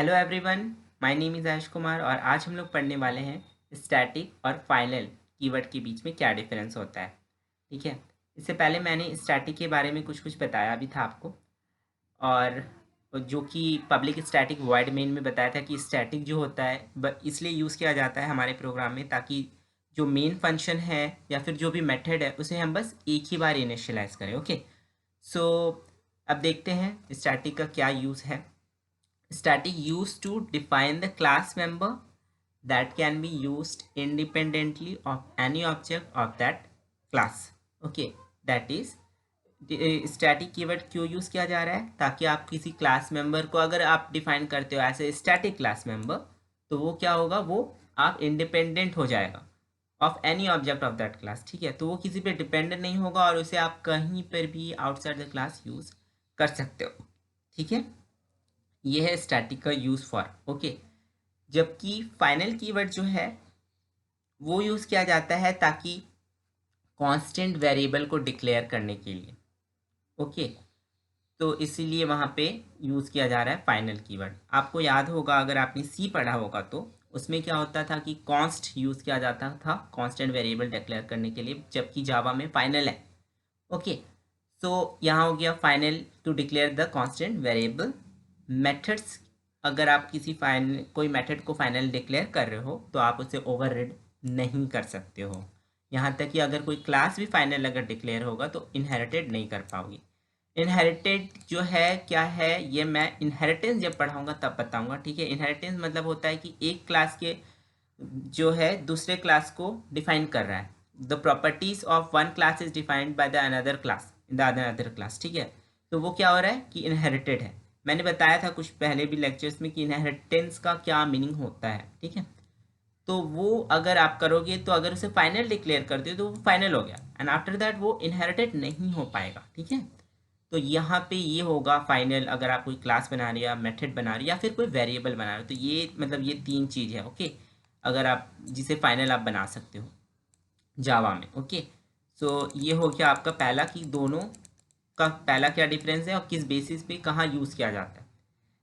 Hello everyone, my name is Ayush Kumar और आज हम लोग पढ़ने वाले हैं स्टैटिक और फाइनल कीवर्ड के बीच में क्या डिफरेंस होता है। ठीक है, इससे पहले मैंने स्टैटिक के बारे में कुछ बताया भी था आपको, और जो कि पब्लिक स्टैटिक वॉइड मेन में बताया था कि स्टैटिक जो होता है इसलिए यूज़ किया जाता है हमारे प्रोग्राम में ताकि जो मेन फंक्शन है या फिर जो भी मेथड है उसे हम बस एक ही बार इनिशियलाइज करें। ओके, सो अब देखते हैं स्टैटिक का क्या यूज़ है। Static used to define the class member that can be used independently of any object of that class. Okay, that is static keyword क्यों यूज़ किया जा रहा है ताकि आप किसी क्लास मेंबर को अगर आप डिफाइन करते हो as a static class member तो वो क्या होगा, वो आप इंडिपेंडेंट हो जाएगा of any object of that class. ठीक है, तो वो किसी पे डिपेंडेंट नहीं होगा और उसे आप कहीं पर भी आउटसाइड द क्लास यूज़ कर सकते हो। ठीक है, ये है स्टैटिक का यूज़ फॉर। ओके, जबकि फाइनल कीवर्ड जो है वो यूज़ किया जाता है ताकि कांस्टेंट वेरिएबल को डिक्लेयर करने के लिए। ओके, तो इसीलिए वहाँ पे यूज़ किया जा रहा है फाइनल कीवर्ड। आपको याद होगा अगर आपने सी पढ़ा होगा तो उसमें क्या होता था कि कॉन्स्ट यूज़ किया जाता था कांस्टेंट वेरिएबल डिक्लेयर करने के लिए, जबकि जावा में फाइनल है। ओके, सो यहाँ हो गया final to declare the constant variable. Methods, अगर आप कोई मेथड को फाइनल डिक्लेयर कर रहे हो तो आप उसे ओवररिड नहीं कर सकते हो। यहाँ तक कि अगर कोई क्लास भी फाइनल अगर डिक्लेयर होगा तो इनहेरिटेड नहीं कर पाओगे। इनहेरिटेड जो है क्या है, ये मैं इनहेरिटेंस जब पढ़ाऊंगा तब बताऊंगा। ठीक है, इनहेरिटेंस मतलब होता है कि एक क्लास के जो है दूसरे क्लास को डिफाइन कर रहा है। The properties of one class is defined by the another class in the another class. ठीक है, तो वो क्या हो रहा है कि इनहेरिटेड है। मैंने बताया था कुछ पहले भी लेक्चर्स में कि इनहेरिटेंस का क्या मीनिंग होता है। ठीक है, तो वो अगर आप करोगे तो अगर उसे फाइनल डिक्लेयर करते हो तो वो फाइनल हो गया एंड आफ्टर दैट वो इनहेरिटेड नहीं हो पाएगा। ठीक है, तो यहाँ पे ये होगा फाइनल अगर आप कोई क्लास बना रहे हो या मेथड बना रहे हो या फिर कोई वेरिएबल बना रहे हो, तो ये मतलब ये तीन चीज़ है। ओके, अगर आप जिसे फाइनल आप बना सकते हो जावा में। ओके, सो ये हो गया आपका पहला कि दोनों का पहला क्या डिफरेंस है और किस बेसिस पे कहाँ यूज़ किया जाता है।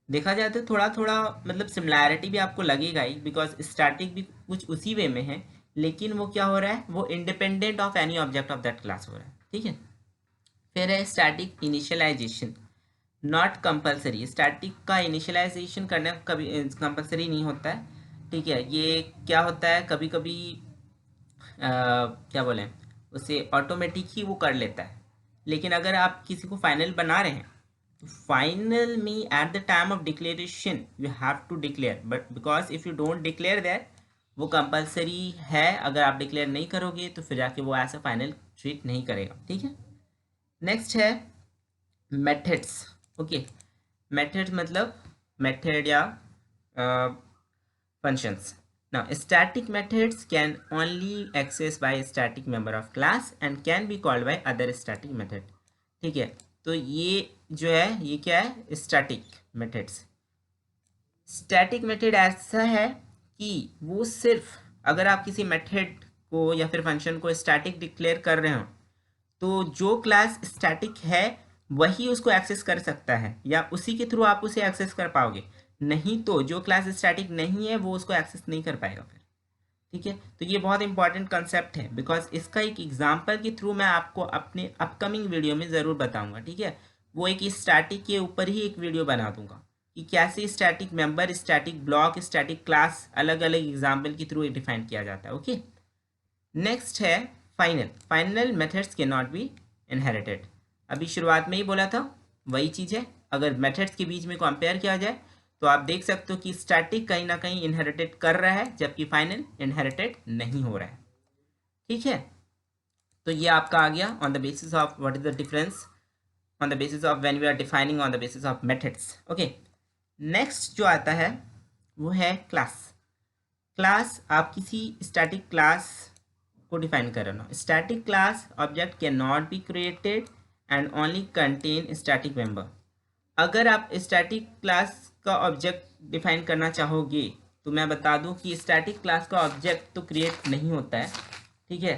देखा जाए तो थोड़ा थोड़ा मतलब सिमिलैरिटी भी आपको लगेगा ही, बिकॉज स्टैटिक भी कुछ उसी वे में है, लेकिन वो क्या हो रहा है, वो independent of any object of that class हो रहा है। ठीक है, फिर है static initialisation, not compulsory. Static का इनिशियलाइजेशन करना कभी कंपलसरी नहीं होता है। ठीक है, ये क्या होता है कभी कभी क्या बोलें उसे ऑटोमेटिक ही वो कर लेता है, लेकिन अगर आप किसी को फाइनल बना रहे हैं तो फाइनल में at the time of declaration you have to declare, but because if you don't declare that वो कंपलसरी है। अगर आप डिक्लेयर नहीं करोगे तो फिर जाके वो ऐसा फाइनल ट्रीट नहीं करेगा। ठीक है, नेक्स्ट है मेथड्स। ओके, मेथड मतलब मेथड या functions. Now, static methods can only access by a static member of class and can be called by other static method. ठीक है, तो ये जो है ये क्या है, स्टैटिक मेथड्स। स्टैटिक मेथड ऐसा है कि वो सिर्फ अगर आप किसी मेथड को या फिर फंक्शन को स्टैटिक डिक्लेयर कर रहे हो तो जो क्लास स्टैटिक है वही उसको एक्सेस कर सकता है या उसी के थ्रू आप उसे एक्सेस कर पाओगे, नहीं तो जो क्लास स्टैटिक नहीं है वो उसको एक्सेस नहीं कर पाएगा फिर। ठीक है, तो ये बहुत इंपॉर्टेंट कंसेप्ट है, बिकॉज इसका एक एग्जांपल के थ्रू मैं आपको अपने अपकमिंग वीडियो में ज़रूर बताऊंगा। ठीक है, वो एक स्टैटिक के ऊपर ही एक वीडियो बना दूंगा कि कैसे static member, static block, static class अलग अलग एग्जाम्पल के थ्रू डिफाइन किया जाता है। ओके, नेक्स्ट है फाइनल। फाइनल मेथड्स के नॉट बी इनहेरिटेड। अभी शुरुआत में ही बोला था वही चीज़ है, अगर मेथड्स के बीच में कंपेयर किया जाए तो आप देख सकते हो कि स्टैटिक कहीं ना कहीं इनहेरिटेड कर रहा है जबकि फाइनल इनहेरिटेड नहीं हो रहा है। ठीक है, तो ये आपका आ गया on the basis of what is the difference on the basis of when we are defining on the basis of methods. Okay, next जो आता है वो है क्लास। क्लास, आप किसी स्टैटिक क्लास को डिफाइन कर रहे हो। Static class object can not be created and only contain static member. अगर आप स्टैटिक क्लास का ऑब्जेक्ट डिफाइन करना चाहोगे तो मैं बता दूं कि स्टैटिक क्लास का ऑब्जेक्ट तो क्रिएट नहीं होता है। ठीक है,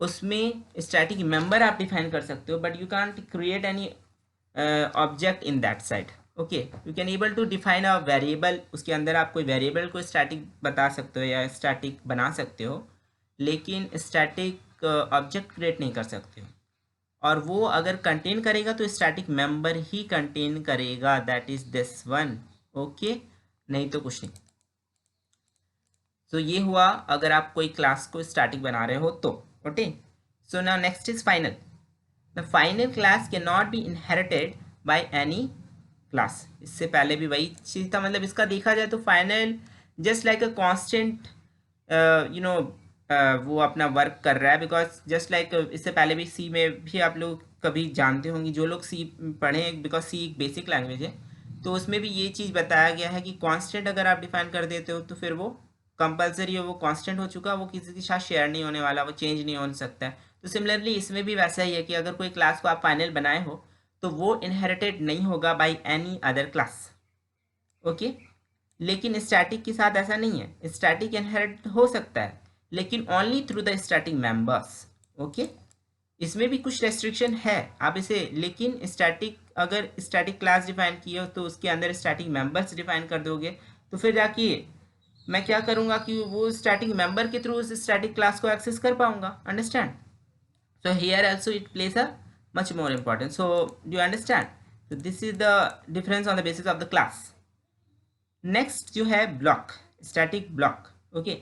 उसमें स्टैटिक मेंबर आप डिफाइन कर सकते हो but you can't create any object in that side. Okay, you can able to define a variable, उसके अंदर आप कोई वेरिएबल को स्टैटिक बता सकते हो या स्टैटिक बना सकते हो, लेकिन स्टैटिक ऑब्जेक्ट क्रिएट नहीं कर सकते हो। और वो अगर कंटेन करेगा तो स्टैटिक मेंबर ही कंटेन करेगा, that is this one. Okay, नहीं तो कुछ नहीं। तो ये हुआ अगर आप कोई क्लास को स्टैटिक बना रहे हो तो। Okay, so now next is final. The final class can not be inherited by any class. इससे पहले भी वही चीज़ था, मतलब इसका देखा जाए तो final just like a constant, you know, वो अपना वर्क कर रहा है, बिकॉज जस्ट लाइक इससे पहले भी सी में भी आप लोग कभी जानते होंगे, जो लोग सी पढ़े हैं, बिकॉज सी एक बेसिक लैंग्वेज है, तो उसमें भी ये चीज़ बताया गया है कि कांस्टेंट अगर आप डिफाइन कर देते हो तो फिर वो कंपलसरी है, वो कांस्टेंट हो चुका, वो किसी के साथ शेयर नहीं होने वाला, वो चेंज नहीं हो सकता है। तो सिमिलरली इसमें भी वैसा ही है कि अगर कोई क्लास को आप फाइनल बनाए हो तो वो इनहेरिटेड नहीं होगा by any other class. Okay, लेकिन स्टैटिक के साथ ऐसा नहीं है, स्टैटिक इनहेरिट हो सकता है लेकिन only through the static members. Okay, इसमें भी कुछ रेस्ट्रिक्शन है आप इसे, लेकिन स्टैटिक अगर स्टैटिक क्लास डिफाइन किए हो तो उसके अंदर स्टैटिक मेंबर्स डिफाइन कर दोगे, तो फिर जाके मैं क्या करूँगा कि वो स्टैटिक मेंबर के थ्रू उस स्टैटिक क्लास को एक्सेस कर पाऊंगा। Understand? So here also it plays a much more important. So do you understand? So this is the difference on the basis of the class. Next जो है block, static block. Okay,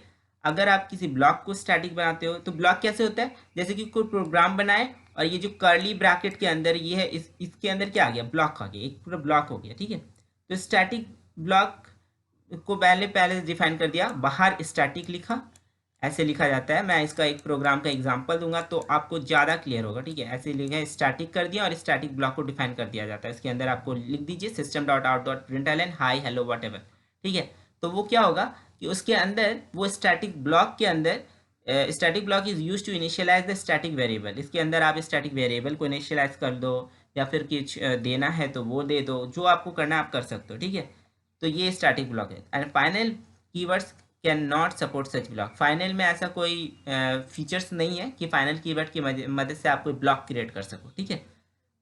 अगर आप किसी block को static बनाते हो तो block कैसे होता है, जैसे कि कोई प्रोग्राम बनाए और ये जो कर्ली ब्रैकेट के अंदर ये है, इसके अंदर क्या आ गया, ब्लॉक आ गया, एक पूरा ब्लॉक हो गया। ठीक है, तो स्टैटिक ब्लॉक को पहले पहले डिफाइन कर दिया, बाहर स्टैटिक लिखा, ऐसे लिखा जाता है। मैं इसका एक प्रोग्राम का एग्जांपल दूंगा तो आपको ज़्यादा क्लियर होगा। ठीक है, ऐसे लिखा स्टैटिक कर दिया और स्टैटिक ब्लॉक को डिफाइन कर दिया जाता है। इसके अंदर आपको लिख दीजिए system dot out dot println hi hello what ever. ठीक है, तो वो क्या होगा कि उसके अंदर वो स्टैटिक ब्लॉक के अंदर static block is use to initialise the static variable. इसके अंदर आप स्टैटिक वेरिएबल को इनिशियलाइज कर दो या फिर कुछ देना है तो वो दे दो, जो आपको करना है आप कर सकते हो। ठीक है, तो ये स्टैटिक ब्लॉक है। And final keywords can not support such block. Final में ऐसा कोई फीचर्स नहीं है कि फाइनल कीवर्ड की मदद से आप कोई ब्लॉक क्रिएट कर सको। ठीक है,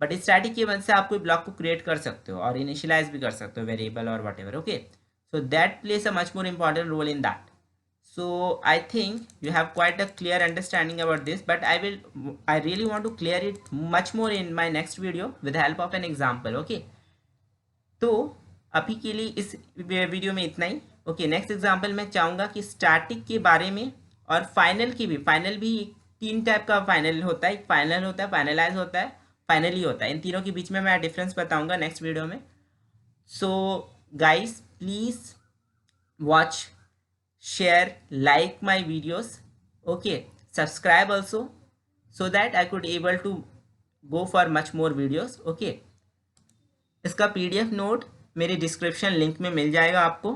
बट स्टैटिक की मदद से आप कोई ब्लॉक को क्रिएट कर सकते हो और इनिशियलाइज भी कर सकते हो वेरिएबल और what ever. Okay, so that plays a much more important role in that. So I think you have quite a clear understanding about this, but I really want to clear it much more in my next video with the help of an example. Okay, तो अभी के लिए इस video में इतना ही। Okay, next example मैं चाहूँगा कि स्टैटिक के बारे में और फाइनल की भी, फाइनल भी तीन टाइप का फाइनल होता है, एक फाइनल होता है, फाइनलाइज होता है, फाइनली होता है। इन तीनों के बीच में मैं डिफरेंस बताऊँगा नेक्स्ट वीडियो में। So guys please watch, share, like my videos. Okay, subscribe also so that I could able to go for much more videos. Okay, इसका PDF नोट मेरे डिस्क्रिप्शन लिंक में मिल जाएगा आपको।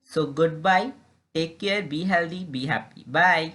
So goodbye, take care, be healthy, be happy, bye.